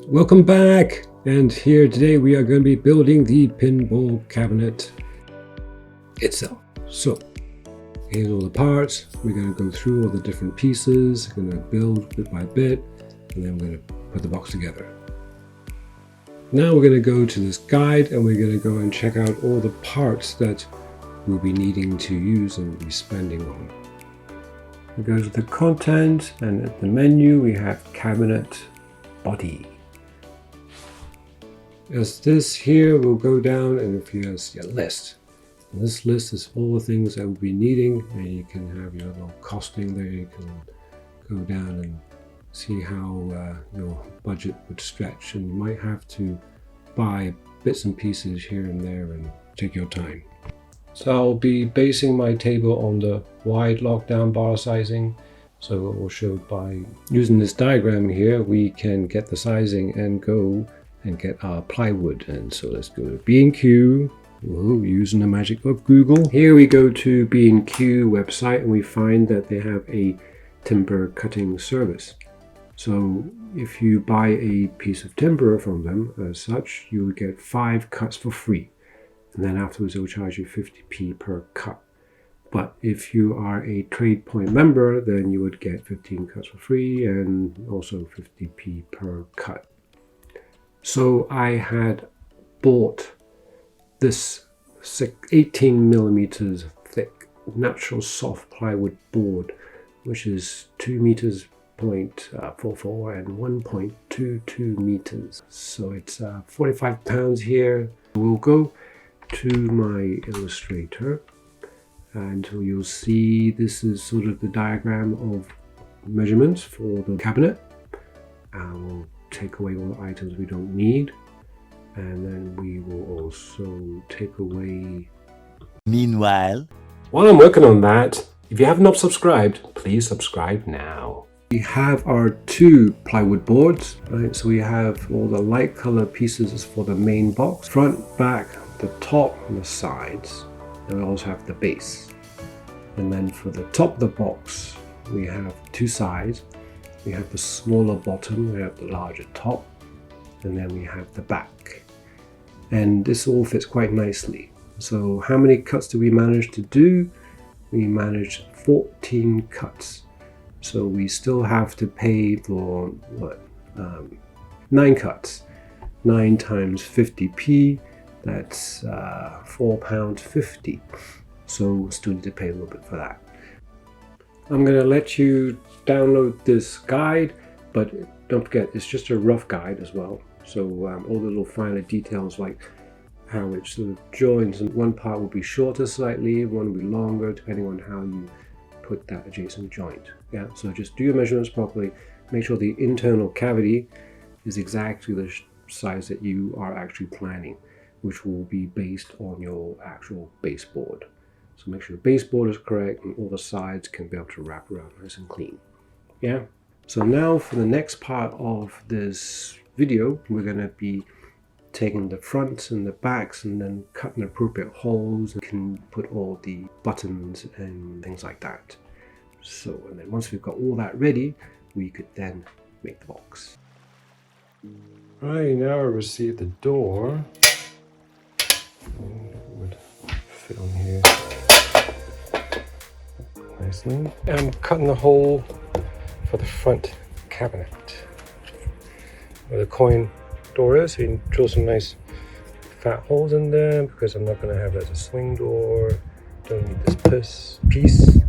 Welcome back, and here today we are going to be building the pinball cabinet itself. So here's all the parts. We're going to go through all the different pieces, we're going to build bit by bit, and then we're going to put the box together. Now we're going to go to this guide and we're going to go and check out all the parts that we'll be needing to use and be spending on. We go to the content, and at the menu we have cabinet body. As this here will go down, and if you have your list, and this list is all the things that we'll be needing, and you can have your little costing there. You can go down and see how your budget would stretch, and you might have to buy bits and pieces here and there and take your time. So I'll be basing my table on the wide lockdown bar sizing. So it will show by using this diagram here, we can get the sizing and go and get our plywood. And so let's go to B&Q. Whoa, using the magic of Google. Here we go to B&Q website and we find that they have a timber cutting service. So if you buy a piece of timber from them as such, you will get 5 cuts for free. And then afterwards they'll charge you 50p per cut. But if you are a Trade Point member, then you would get 15 cuts for free and also 50p per cut. So I had bought this 18 millimeters thick natural soft plywood board, which is 2 meters 0.44 and 1.22 meters. So it's 45 pounds here. We'll go to my Illustrator and you'll see this is sort of the diagram of measurements for the cabinet. We'll take away all the items we don't need, and then we will also take away. Meanwhile, while I'm working on that, if you have not subscribed, please subscribe now. We have our 2 plywood boards, right? So we have all the light color pieces for the main box, front, back, the top and the sides, and we also have the base. And then for the top of the box, we have 2 sides. We have the smaller bottom, we have the larger top, and then we have the back. And this all fits quite nicely. So how many cuts do we manage to do? We managed 14 cuts. So we still have to pay for what? 9 cuts. 9 times 50p, that's £4.50. So we still need to pay a little bit for that. I'm going to let you download this guide, but don't forget it's just a rough guide as well. So all the little finer details like how it sort of joins, and one part will be shorter slightly, one will be longer depending on how you put that adjacent joint. Yeah, so just do your measurements properly, make sure the internal cavity is exactly the size that you are actually planning, which will be based on your actual baseboard. So make sure the baseboard is correct and all the sides can be able to wrap around nice and clean. Yeah. So now for the next part of this video, we're going to be taking the fronts and the backs and then cutting appropriate holes and can put all the buttons and things like that. So, and then once we've got all that ready, we could then make the box. Right, now I received the door. It would fit on here nicely. I'm cutting the hole for the front cabinet where the coin door is. So you can drill some nice fat holes in there because I'm not going to have it as a swing door. Don't need this piece.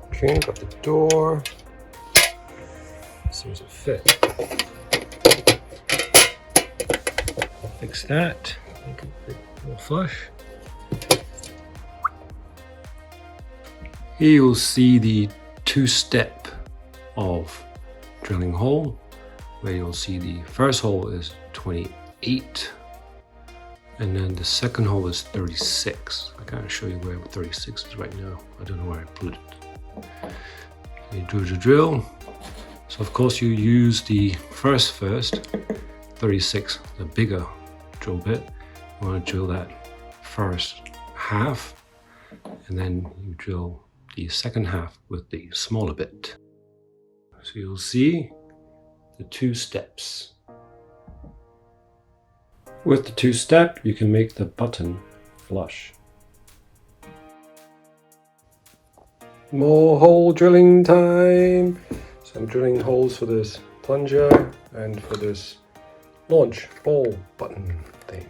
Okay, got the door. Seems to fit. I'll fix that. Make it a bit more flush. Here you'll see the 2-step of drilling hole, where you'll see the first hole is 28 and then the second hole is 36. I can't show you where 36 is right now. I don't know where I put it. You do the drill. So of course you use the first 36, the bigger drill bit. You want to drill that first half and then you drill the second half with the smaller bit. So you'll see the 2 steps. With the 2-step, you can make the button flush. More hole drilling time! So I'm drilling holes for this plunger and for this launch ball button thing.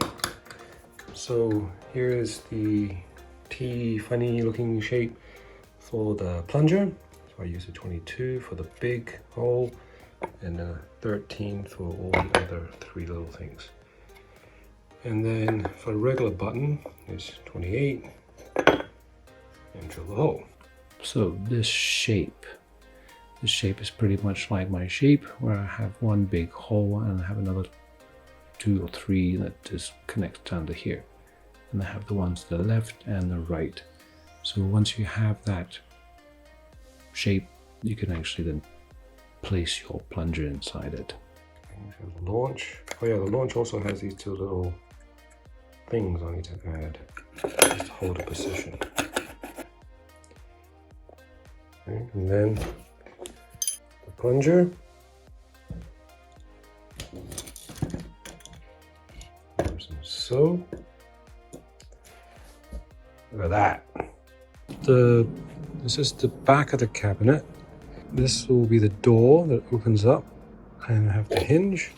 So here is the T funny looking shape for the plunger. So I use a 22 for the big hole and a 13 for all the other 3 little things. And then for the regular button is 28 and drill the hole. So this shape is pretty much like my shape, where I have one big hole and I have another 2 or 3 that just connect down to here. And I have the ones to the left and the right. So once you have that shape, you can actually then place your plunger inside it. The launch. Oh yeah, the launch also has these 2 little things I need to add just to hold a position. Okay, and then the plunger. Some soap. Look at that. This is the back of the cabinet. This will be the door that opens up, and I have the hinge,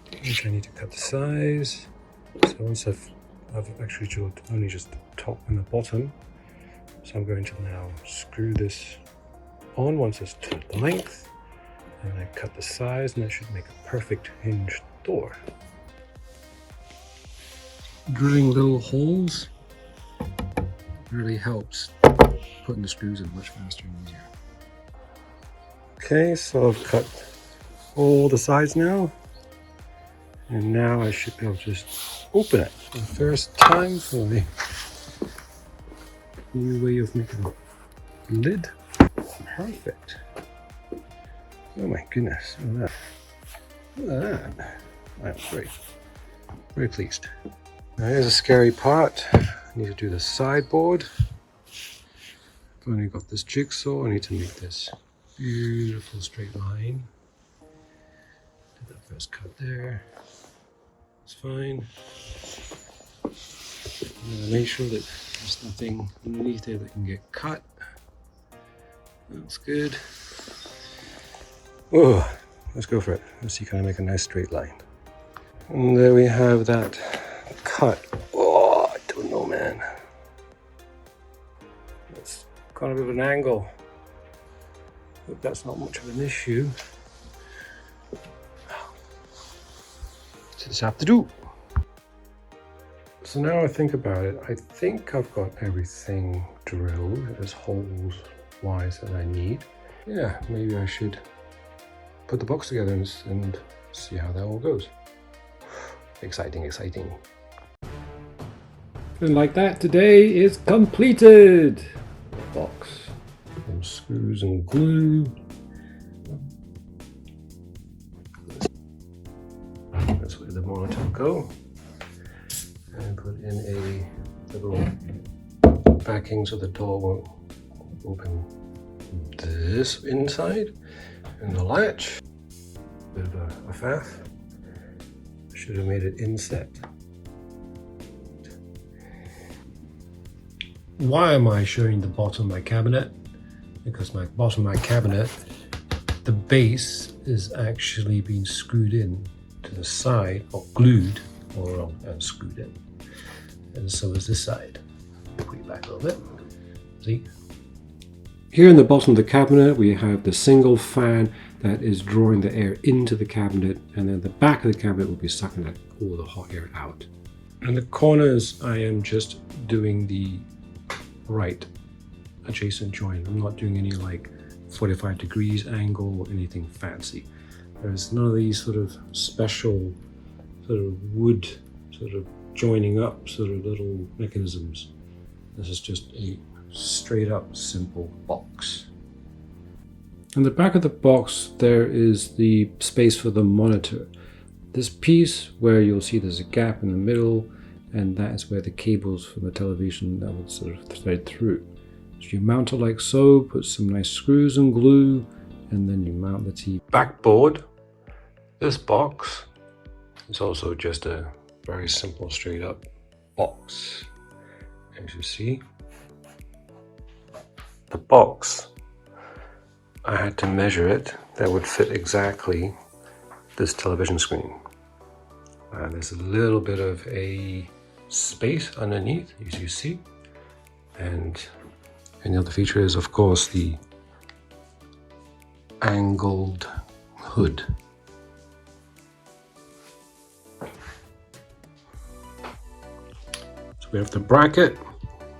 which I need to cut the size. So once I've actually drilled only just the top and the bottom, so I'm going to now screw this on once it's to the length, and I cut the size, and that should make a perfect hinged door. Drilling little holes really helps putting the screws in much faster and easier. Okay, so I've cut all the sides now, and now I should be able to just open it for the first time for the new way of making a lid. Perfect. Oh my goodness, look at that. Look at that. That's great. Very pleased. Now here's a scary part. I need to do the sideboard. I've only got this jigsaw. I need to make this beautiful straight line. Did that first cut there. It's fine. Make sure that there's nothing underneath there that can get cut. That's good. Oh, let's go for it. Let's see, can I make a nice straight line? And there we have that cut. Oh, I don't know, man. That's got a bit of an angle. Hope that's not much of an issue. Just have to do. So now I think about it, I think I've got everything drilled as holes wise that I need. Yeah, maybe I should put the box together and see how that all goes. Exciting, exciting. And like that, today is completed. Box, some screws and glue. That's where the monitor will go. And put in a little backing so the door won't open this inside. And the latch, bit of a faff. Should have made it inset. Why am I showing the bottom of my cabinet? Because my bottom of my cabinet, the base is actually being screwed in to the side, or glued, or screwed in. And so is this side. Put it back a little bit. See? Here in the bottom of the cabinet, we have the single fan that is drawing the air into the cabinet, and then the back of the cabinet will be sucking all the hot air out. And the corners, I am just doing the right adjacent joint. I'm not doing any like 45 degrees angle or anything fancy. There's none of these sort of special sort of wood sort of joining up sort of little mechanisms. This is just a straight up simple box. In the back of the box there is the space for the monitor. This piece where you'll see there's a gap in the middle, and that is where the cables from the television that would sort of thread through. So you mount it like so, put some nice screws and glue, and then you mount the TV backboard This box is also just a very simple straight up box. As you see, the box, I had to measure it that would fit exactly this television screen. There's a little bit of a space underneath, as you see, and the other feature is, of course, the angled hood. So we have the bracket,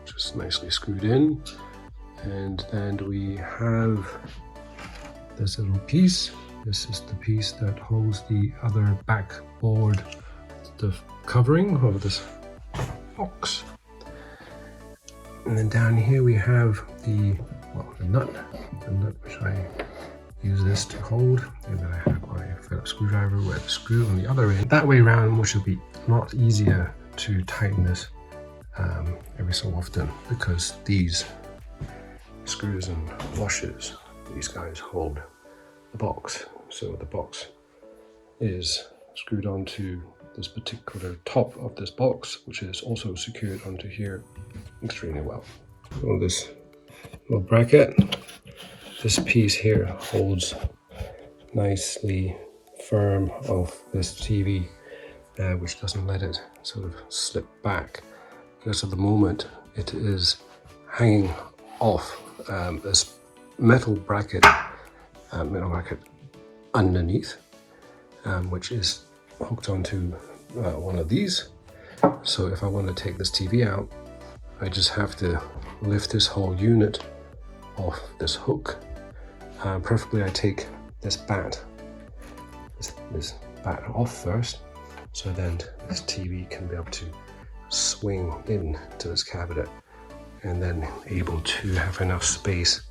just nicely screwed in, and then we have this little piece. This is the piece that holds the other backboard, the covering of this box. And then down here we have the nut which I use this to hold, and then I have my Phillips screwdriver with the screw on the other end. That way around, which will be a lot easier to tighten this every so often, because these screws and washers, these guys hold the box. So the box is screwed onto this particular top of this box, which is also secured onto here extremely well. On this little bracket, this piece here holds nicely firm of this TV, which doesn't let it sort of slip back, because at the moment it is hanging off this metal bracket underneath, which is hooked onto one of these. So if I want to take this TV out, I just have to lift this whole unit off this hook. Preferably I take this bat off first, so then this TV can be able to swing in to this cabinet, and then able to have enough space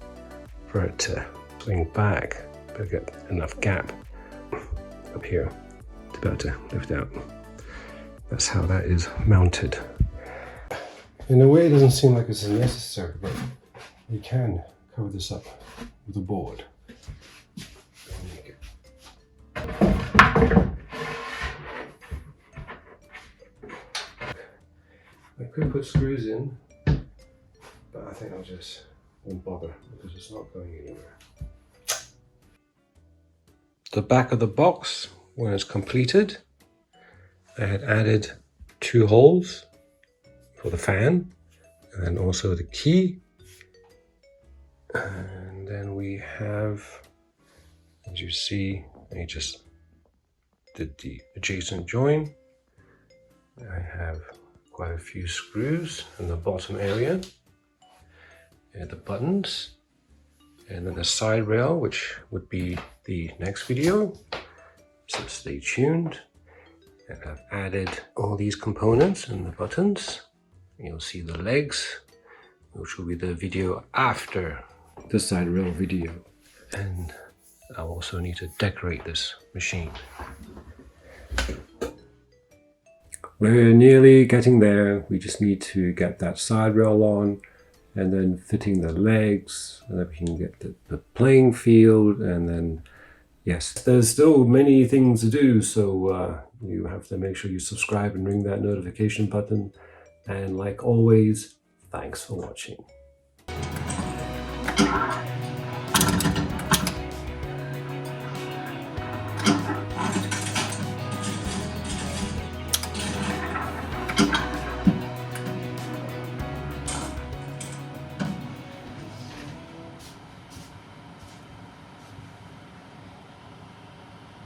for it to swing back, but get enough gap up here to be able to lift out. That's how that is mounted. In a way, it doesn't seem like it's necessary, but you can cover this up with a board. I could put screws in, but I think I won't bother because it's not going anywhere. The back of the box, when it's completed, I had added 2 holes for the fan, and then also the key. And then we have, as you see, I just did the adjacent join. I have quite a few screws in the bottom area, and the buttons, and then the side rail, which would be the next video, so stay tuned. And I've added all these components and the buttons. You'll see the legs, which will be the video after the side rail video. And I'll also need to decorate this machine. We're nearly getting there. We just need to get that side rail on, and then fitting the legs, and then we can get the playing field, and then yes, there's still many things to do, so you have to make sure you subscribe and ring that notification button. And like always, thanks for watching.